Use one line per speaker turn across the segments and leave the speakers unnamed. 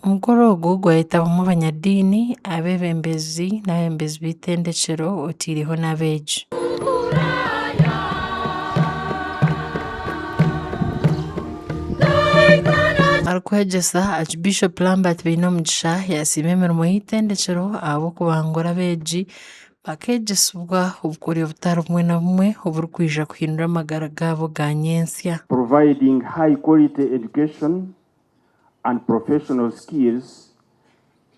Omukoro ogwo gwayetabamu abanyadiini, abebembezi n'abembezi b'itendekero otiireho n'abeegi. Arikwegyesa Archbishop Lambert Bainomugisha yasiima emirimo y'itendekero ahabw'okubangura abeegi bakegyesibwa obukoori obutari bumwe na bumwe oburikwija kuhindura amagara gaabo ga nyensya.
Providing high quality education and professional skills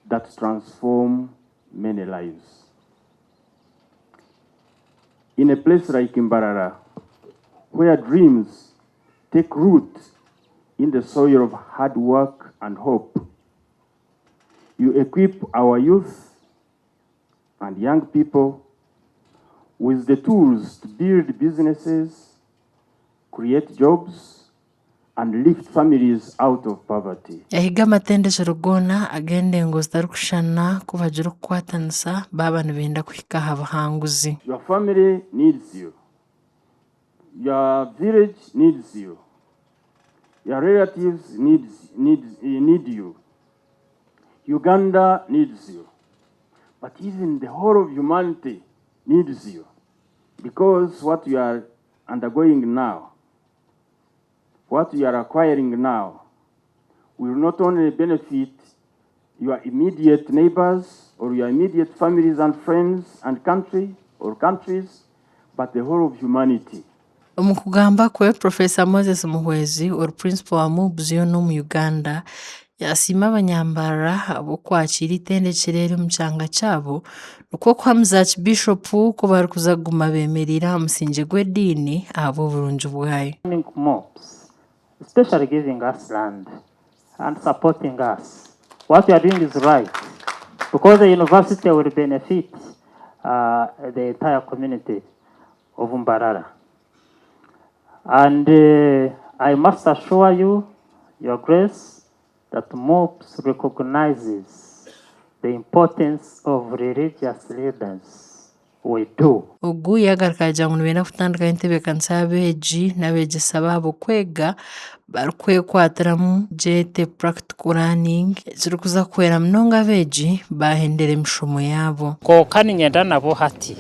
that transform many lives. In a place like Mbarara, where dreams take root in the soil of hard work and hope, you equip our youth and young people with the tools to build businesses, create jobs, and lift families out of poverty.
Yahiga amatendekero goona agende ngo zitarikushushana kubagira okukwatanisa baaba nibenda kuhika aha buhanguzi.
Your family needs you. Your village needs you. Your relatives need you. Uganda needs you. But even the whole of humanity needs you. Because what you are undergoing now, what you are acquiring now, will not only benefit your immediate neighbors or your immediate families and friends and countries, but the whole of humanity.
Omu kugamba kwe Professor Moses Muhwezi ori principal wa MUBS y'omu Uganda yasiima abanyambarara habw'okwakira itendekero eri omu kyanga kyabo nikwo kuhamuza Archbishop ku barikuza kuguma beemerera aha musingi gw'ediini ahabw'oburungi bwayo.
MUBS, especially giving us land and supporting us. What we are doing is right because the university will benefit the entire community of Mbarara. And I must assure you, Your Grace, that MUBS recognizes the importance of religious leaders. We do.
Ogu yagaruka agira ngu nibenda kutandikaho entebeekanisa y'abeegi n'abeegyesa baabo kwega barikwekwatiramu gyete practical learning ekirikuza kuhwera munonga abeegi bahendera emishomo yaabo.
Konka ninyenda nabo hati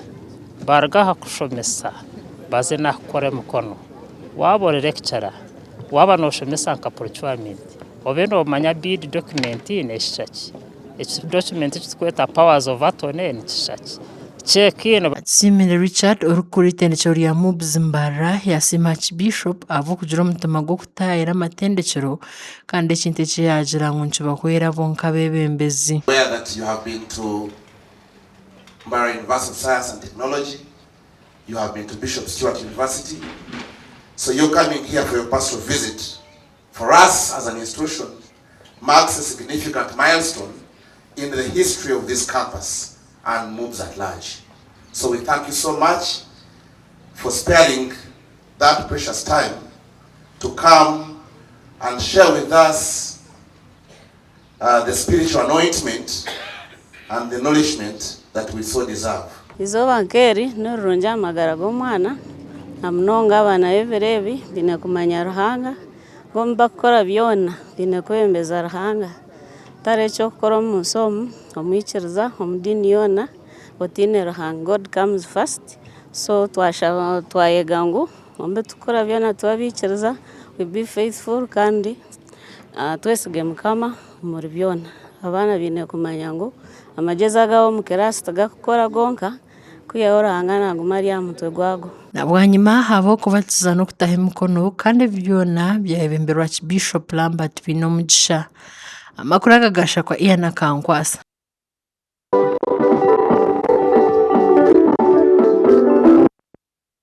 baruga aha kushomesa baze n'ahakukora emikono. Waba ori lecturer, waba nooshomesa nka procurement, obe noomanya bid document n'ekishaki. Document ekitukweta powers of attorney n'ekishaki.
Simile Richard orukuru itendekero rya MUBS Mbarara yasiima Archbishop ahabw'okugira omutima gw'okutaayira amatendekero kandi ekintu eki yagira ngu nikibahwera bonka beebembezi.
Aware that you have been to Mbarara University of Science and Technology, you have been to Bishop Stewart University, so you're coming here for your pastoral visit. For us as an institution, marks a significant milestone in the history of this campus and MUBS at large. So we thank you so much for sparing that precious time to come and share with us the spiritual anointment and the nourishment that we so deserve.
Izoba nkeri n'orurungi amagara g'omwana na munonga abaana b'ebireebi biine kumanya Ruhanga bomu bakukora byona biine kwebembeza Ruhanga tari ekyokukora omu nsi omu omwikiriza omu diini yoona otiine Ruhanga. God comes first. So twayega ngu omu tukora byona twabiikiriza we be faithful kandi twesige Mukama muri byona. Abaana biine kumanya ngu amagyezi agabo omu kirasi tigakukora gonka kwihaho Ruhanga naguma ari aha mutwe gwago.
Nabwanyuma habw'okubatiza n'okutaha emikono kandi ebi byona byahebemberwa Archbishop Lambert Bainomugisha. Amakuru agagasha kwa Ian Kankwasa.